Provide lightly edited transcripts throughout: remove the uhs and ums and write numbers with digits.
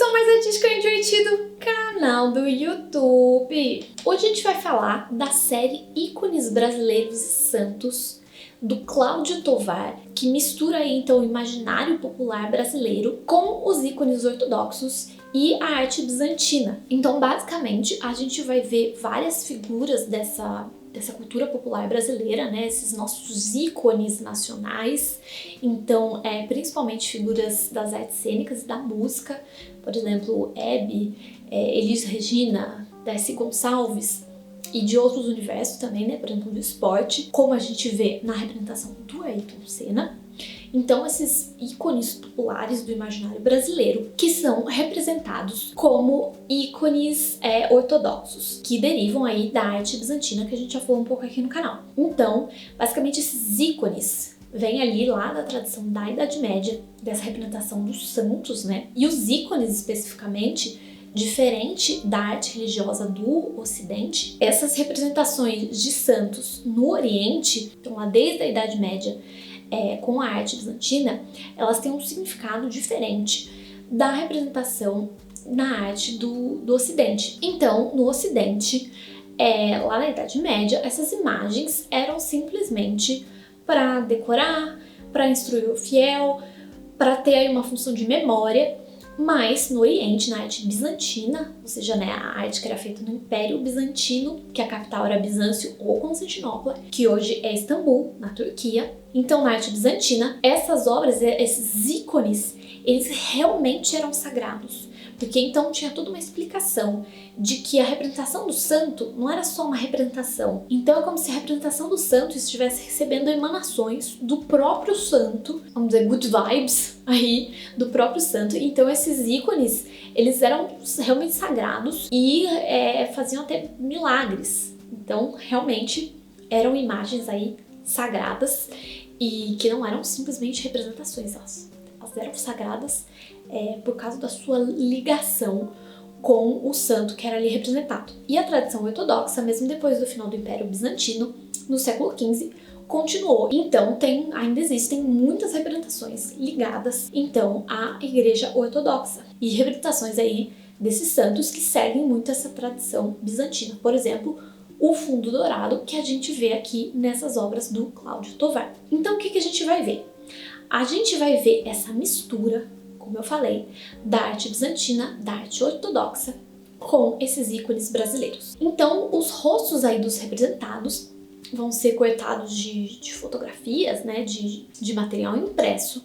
ao mais artístico e divertido canal do YouTube. Hoje a gente vai falar da série Ícones Brasileiros e Santos, do Cláudio Tovar, que mistura aí então o imaginário popular brasileiro com os ícones ortodoxos e a arte bizantina. Então, basicamente, a gente vai ver várias figuras dessa cultura popular brasileira, né? Esses nossos ícones nacionais. Então, principalmente figuras das artes cênicas e da música. Por exemplo, Hebe, Elis Regina, Darcy Gonçalves e de outros universos também, né? Por exemplo, do esporte, como a gente vê na representação do Ayrton Senna. Então, esses ícones populares do imaginário brasileiro, que são representados como ícones ortodoxos, que derivam aí da arte bizantina, que a gente já falou um pouco aqui no canal. Então, basicamente, esses ícones vêm ali lá da tradição da Idade Média, dessa representação dos santos, né? E os ícones, especificamente, diferente da arte religiosa do Ocidente, essas representações de santos no Oriente, então lá desde a Idade Média, com a arte bizantina, elas têm um significado diferente da representação na arte do Ocidente. Então, no Ocidente, lá na Idade Média, essas imagens eram simplesmente para decorar, para instruir o fiel, para ter aí uma função de memória. Mas no Oriente, na arte bizantina, ou seja, né, a arte que era feita no Império Bizantino, que a capital era Bizâncio ou Constantinopla, que hoje é Istambul, na Turquia. Então, na arte bizantina, essas obras, esses ícones, eles realmente eram sagrados. Porque então tinha toda uma explicação de que a representação do santo não era só uma representação. Então é como se a representação do santo estivesse recebendo emanações do próprio santo, vamos dizer, good vibes aí do próprio santo. Então esses ícones, eles eram realmente sagrados e faziam até milagres. Então realmente eram imagens aí sagradas e que não eram simplesmente representações, elas eram sagradas por causa da sua ligação com o santo que era ali representado. E a tradição ortodoxa, mesmo depois do final do Império Bizantino, no século XV, continuou. Então, ainda existem muitas representações ligadas, então, à Igreja Ortodoxa. E representações aí desses santos que seguem muito essa tradição bizantina. Por exemplo, o fundo dourado, que a gente vê aqui nessas obras do Cláudio Tovar. Então, o que a gente vai ver? A gente vai ver essa mistura, como eu falei, da arte bizantina, da arte ortodoxa, com esses ícones brasileiros. Então, os rostos aí dos representados vão ser cortados de fotografias, né, de material impresso,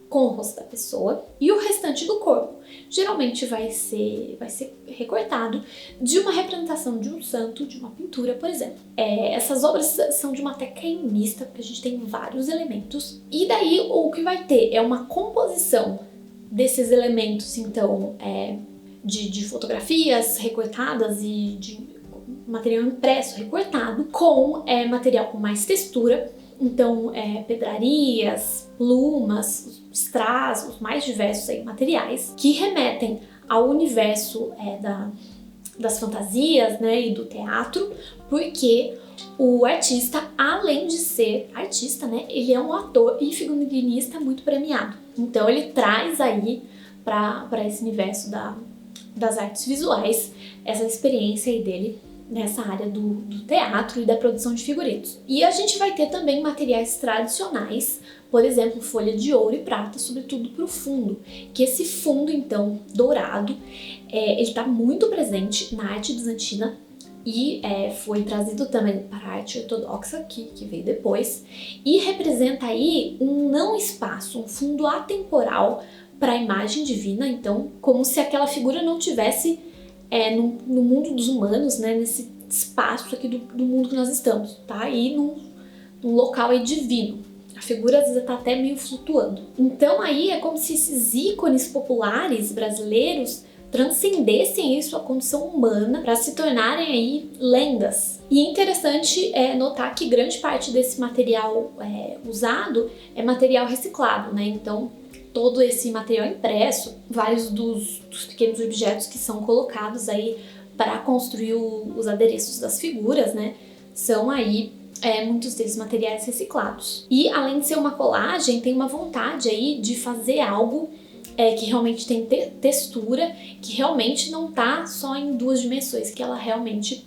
com o rosto da pessoa, e o restante do corpo geralmente vai ser recortado de uma representação de um santo, de uma pintura, por exemplo. Essas obras são de uma técnica mista, porque a gente tem vários elementos, e daí o que vai ter é uma composição desses elementos, então, de fotografias recortadas e de material impresso recortado, com material com mais textura. Então, pedrarias, plumas, strass, os mais diversos aí materiais que remetem ao universo das fantasias, né, e do teatro, porque o artista, além de ser artista, né, ele é um ator e figurinista muito premiado. Então, ele traz aí para esse universo das artes visuais essa experiência aí dele nessa área do teatro e da produção de figurinos. E a gente vai ter também materiais tradicionais, por exemplo, folha de ouro e prata, sobretudo para o fundo, que esse fundo, então, dourado, ele está muito presente na arte bizantina e foi trazido também para a arte ortodoxa, que veio depois, e representa aí um não espaço, um fundo atemporal para a imagem divina, então, como se aquela figura não tivesse no mundo dos humanos, né, nesse espaço aqui do mundo que nós estamos, tá? Aí num local aí divino. A figura às vezes tá até meio flutuando. Então aí é como se esses ícones populares brasileiros transcendessem isso, a condição humana, para se tornarem aí lendas. E é interessante notar que grande parte desse material usado é material reciclado, né? Então, todo esse material impresso, vários dos pequenos objetos que são colocados aí para construir os adereços das figuras, né, são aí muitos desses materiais reciclados. E além de ser uma colagem, tem uma vontade aí de fazer algo que realmente tem textura, que realmente não tá só em 2 dimensões, que ela realmente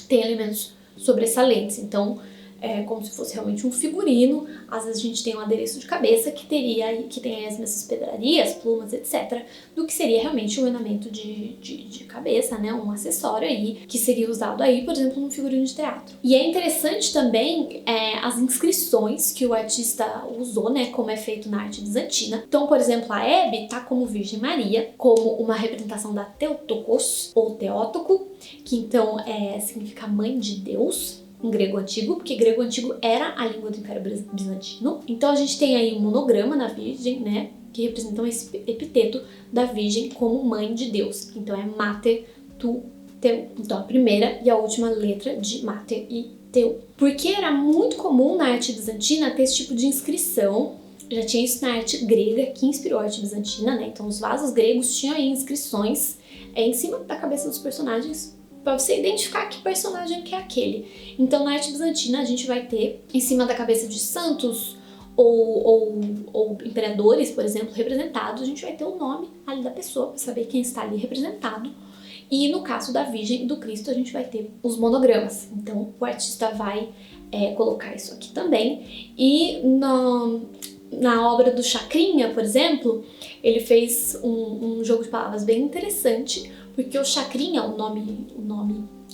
tem elementos sobressalentes. Então, é como se fosse realmente um figurino. Às vezes a gente tem um adereço de cabeça que tem aí as mesmas pedrarias, plumas, etc., do que seria realmente um ornamento de cabeça, né? Um acessório aí, que seria usado aí, por exemplo, num figurino de teatro. E é interessante também as inscrições que o artista usou, né? Como é feito na arte bizantina. Então, por exemplo, a Hebe tá como Virgem Maria, como uma representação da Theotokos, ou Theótoco, que então significa mãe de Deus, em grego antigo, porque grego antigo era a língua do Império Bizantino. Então a gente tem aí um monograma na Virgem, né, que representam esse epiteto da Virgem como mãe de Deus. Então é Mater tu Teu. Então a primeira e a última letra de Mater e Teu. Porque era muito comum na arte bizantina ter esse tipo de inscrição. Já tinha isso na arte grega, que inspirou a arte bizantina, né? Então os vasos gregos tinham aí inscrições em cima da cabeça dos personagens, para você identificar que personagem que é aquele. Então, na arte bizantina, a gente vai ter, em cima da cabeça de santos ou imperadores, por exemplo, representados, a gente vai ter o nome ali da pessoa, para saber quem está ali representado. E no caso da Virgem e do Cristo, a gente vai ter os monogramas. Então, o artista vai colocar isso aqui também. E na obra do Chacrinha, por exemplo, ele fez um jogo de palavras bem interessante, porque o Chacrinha, o nome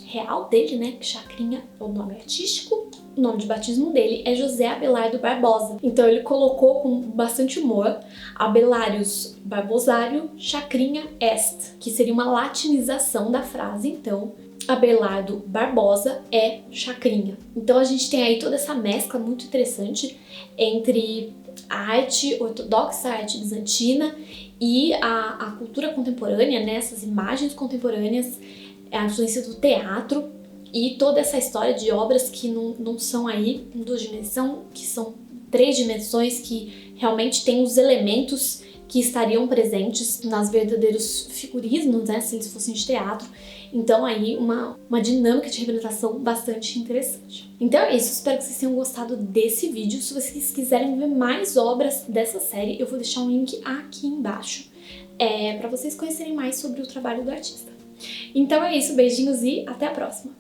real dele, né? Chacrinha é o nome artístico, o nome de batismo dele é José Abelardo Barbosa. Então ele colocou com bastante humor Abelarius Barbosario Chacrinha est, que seria uma latinização da frase. Então, Abelardo Barbosa é Chacrinha. Então a gente tem aí toda essa mescla muito interessante entre a arte ortodoxa, a arte bizantina e a cultura contemporânea, né? Essas imagens contemporâneas, a influência do teatro e toda essa história de obras que não são aí em 2 dimensões, que são 3 dimensões, que realmente tem os elementos que estariam presentes nas verdadeiros figurismos, né? Se eles fossem de teatro. Então aí uma dinâmica de representação bastante interessante. Então é isso, espero que vocês tenham gostado desse vídeo. Se vocês quiserem ver mais obras dessa série, eu vou deixar um link aqui embaixo para vocês conhecerem mais sobre o trabalho do artista. Então é isso, beijinhos e até a próxima!